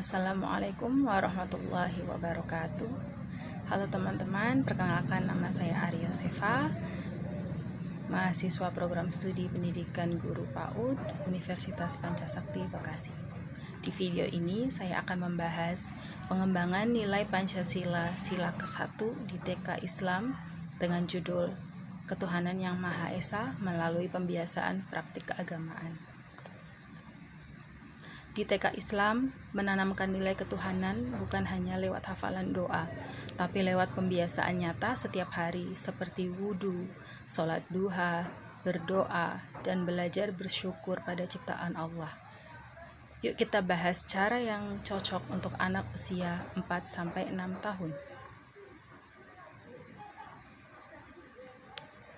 Assalamualaikum warahmatullahi wabarakatuh. Halo teman-teman, perkenalkan nama saya Arya Seva, mahasiswa program studi pendidikan guru PAUD Universitas Pancasakti Bekasi. Di video ini saya akan membahas pengembangan nilai Pancasila sila ke-1 di TK Islam dengan judul Ketuhanan yang Maha Esa melalui pembiasaan praktik keagamaan. Di TK Islam, menanamkan nilai ketuhanan bukan hanya lewat hafalan doa, tapi lewat pembiasaan nyata setiap hari seperti wudhu, sholat duha, berdoa, dan belajar bersyukur pada ciptaan Allah. Yuk kita bahas cara yang cocok untuk anak usia 4-6 tahun.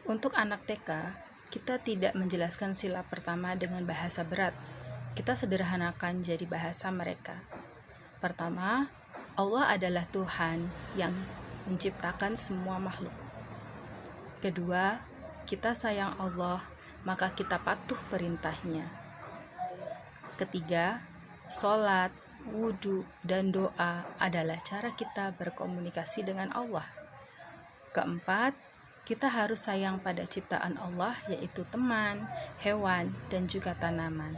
Untuk anak TK, kita tidak menjelaskan sila pertama dengan bahasa berat. Kita sederhanakan jadi bahasa mereka. Pertama, Allah adalah Tuhan yang menciptakan semua makhluk. Kedua, kita sayang Allah, maka kita patuh perintahnya. Ketiga, sholat, wudhu, dan doa adalah cara kita berkomunikasi dengan Allah. Keempat, kita harus sayang pada ciptaan Allah, yaitu teman, hewan, dan juga tanaman.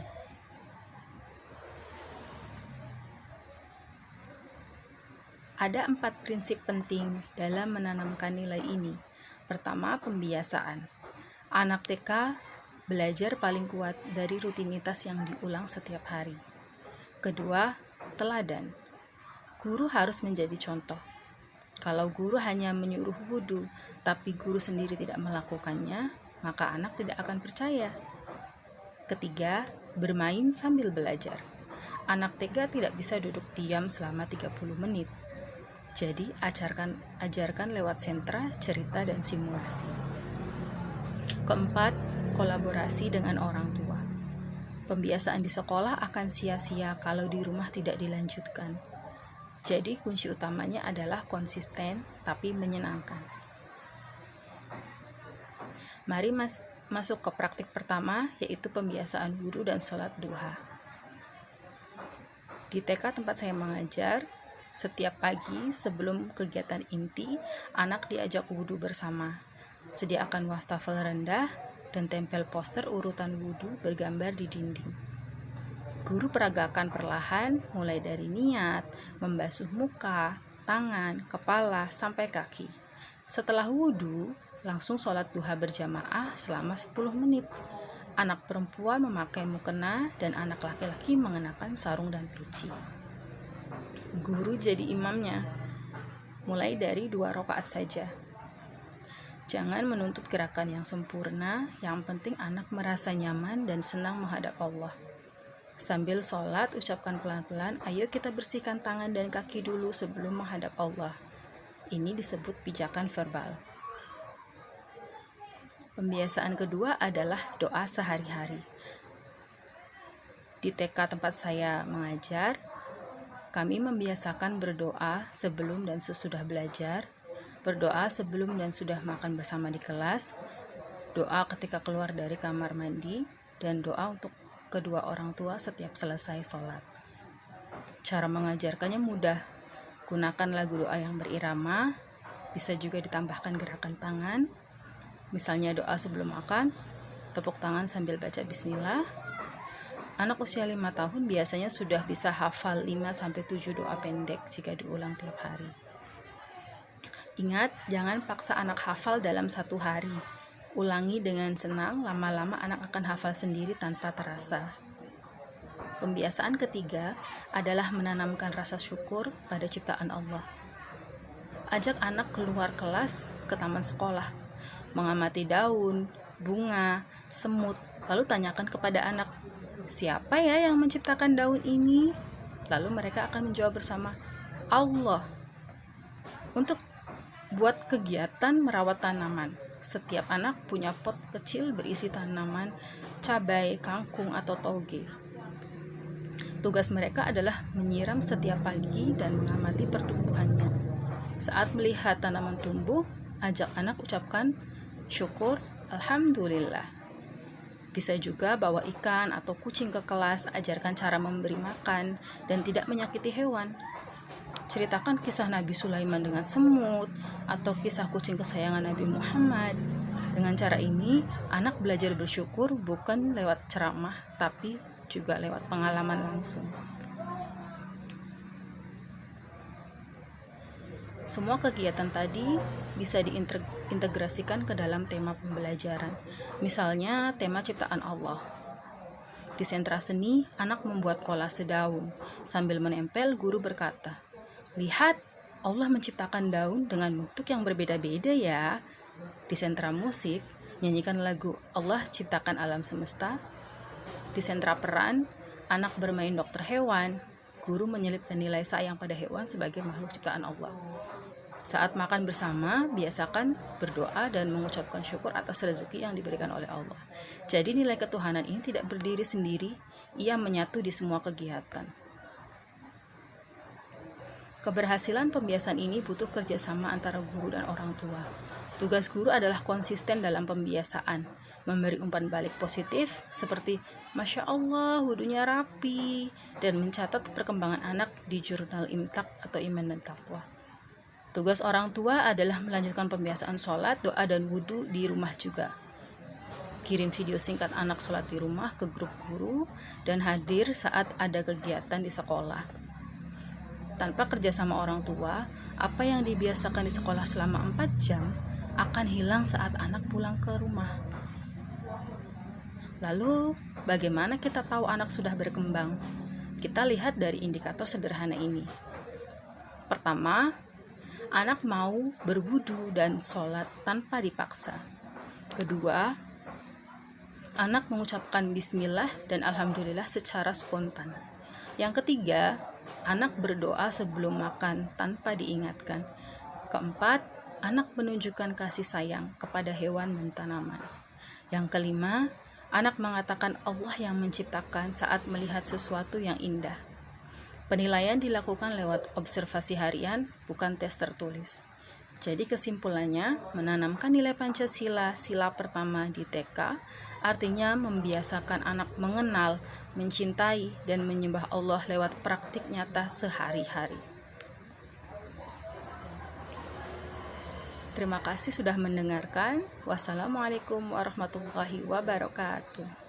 Ada 4 prinsip penting dalam menanamkan nilai ini. Pertama, pembiasaan. Anak TK belajar paling kuat dari rutinitas yang diulang setiap hari. Kedua, teladan. Guru harus menjadi contoh. Kalau guru hanya menyuruh wudhu, tapi guru sendiri tidak melakukannya, maka anak tidak akan percaya. Ketiga, bermain sambil belajar. Anak TK tidak bisa duduk diam selama 30 menit. Jadi, ajarkan lewat sentra, cerita, dan simulasi. Keempat, kolaborasi dengan orang tua. Pembiasaan di sekolah akan sia-sia kalau di rumah tidak dilanjutkan. Jadi, kunci utamanya adalah konsisten tapi menyenangkan. Mari masuk ke praktik pertama, yaitu pembiasaan wudhu dan sholat duha. Di TK tempat saya mengajar, setiap pagi sebelum kegiatan inti, anak diajak wudhu bersama. Sediakan wastafel rendah dan tempel poster urutan wudhu bergambar di dinding. Guru peragakan perlahan mulai dari niat, membasuh muka, tangan, kepala, sampai kaki. Setelah wudhu, langsung sholat duha berjamaah selama 10 menit. Anak perempuan memakai mukena dan anak laki-laki mengenakan sarung dan peci. Guru jadi imamnya, mulai dari 2 rakaat saja. Jangan menuntut gerakan yang sempurna, yang penting anak merasa nyaman dan senang menghadap Allah. Sambil sholat, ucapkan pelan-pelan, ayo kita bersihkan tangan dan kaki dulu sebelum menghadap Allah. Ini disebut pijakan verbal. Pembiasaan kedua adalah doa sehari-hari. Di TK tempat saya mengajar, kami membiasakan berdoa sebelum dan sesudah belajar, berdoa sebelum dan sudah makan bersama di kelas, doa ketika keluar dari kamar mandi, dan doa untuk kedua orang tua setiap selesai sholat. Cara mengajarkannya mudah. Gunakan lagu doa yang berirama, bisa juga ditambahkan gerakan tangan, misalnya doa sebelum makan, tepuk tangan sambil baca bismillah. Anak usia 5 tahun biasanya sudah bisa hafal 5-7 doa pendek jika diulang tiap hari. Ingat, jangan paksa anak hafal dalam 1 hari. Ulangi dengan senang, lama-lama anak akan hafal sendiri tanpa terasa. Pembiasaan ketiga adalah menanamkan rasa syukur pada ciptaan Allah. Ajak anak keluar kelas ke taman sekolah, mengamati daun, bunga, semut, lalu tanyakan kepada anak, siapa ya yang menciptakan daun ini? Lalu mereka akan menjawab bersama, Allah. Untuk buat kegiatan merawat tanaman. Setiap anak punya pot kecil berisi tanaman, cabai, kangkung, atau toge. Tugas mereka adalah menyiram setiap pagi dan mengamati pertumbuhannya. Saat melihat tanaman tumbuh, ajak anak ucapkan syukur, alhamdulillah. Bisa juga bawa ikan atau kucing ke kelas, ajarkan cara memberi makan dan tidak menyakiti hewan. Ceritakan kisah Nabi Sulaiman dengan semut atau kisah kucing kesayangan Nabi Muhammad. Dengan cara ini, anak belajar bersyukur bukan lewat ceramah, tapi juga lewat pengalaman langsung. Semua kegiatan tadi bisa diintegrasikan ke dalam tema pembelajaran. Misalnya tema ciptaan Allah. Di sentra seni, anak membuat kolase daun. Sambil menempel, guru berkata, "Lihat, Allah menciptakan daun dengan bentuk yang berbeda-beda ya." Di sentra musik, nyanyikan lagu Allah ciptakan alam semesta. Di sentra peran, anak bermain dokter hewan. Guru menyelipkan nilai sayang pada hewan sebagai makhluk ciptaan Allah. Saat makan bersama, biasakan berdoa dan mengucapkan syukur atas rezeki yang diberikan oleh Allah. Jadi nilai ketuhanan ini tidak berdiri sendiri, ia menyatu di semua kegiatan. Keberhasilan pembiasan ini butuh kerjasama antara guru dan orang tua. Tugas guru adalah konsisten dalam pembiasaan, memberi umpan balik positif seperti "Masya Allah, wudunya rapi", dan mencatat perkembangan anak di jurnal imtak atau iman dan takwa. Tugas orang tua adalah melanjutkan pembiasaan sholat, doa, dan wudhu di rumah juga. Kirim video singkat anak sholat di rumah ke grup guru dan hadir saat ada kegiatan di sekolah. Tanpa kerjasama orang tua, apa yang dibiasakan di sekolah selama 4 jam akan hilang saat anak pulang ke rumah. Lalu, bagaimana kita tahu anak sudah berkembang? Kita lihat dari indikator sederhana ini. Pertama, anak mau berwudu dan sholat tanpa dipaksa. Kedua, anak mengucapkan bismillah dan alhamdulillah secara spontan. Yang ketiga, anak berdoa sebelum makan tanpa diingatkan. Keempat, anak menunjukkan kasih sayang kepada hewan dan tanaman. Yang kelima, anak mengatakan Allah yang menciptakan saat melihat sesuatu yang indah. Penilaian dilakukan lewat observasi harian, bukan tes tertulis. Jadi kesimpulannya, menanamkan nilai Pancasila sila pertama di TK, artinya membiasakan anak mengenal, mencintai, dan menyembah Allah lewat praktik nyata sehari-hari. Terima kasih sudah mendengarkan. Wassalamualaikum warahmatullahi wabarakatuh.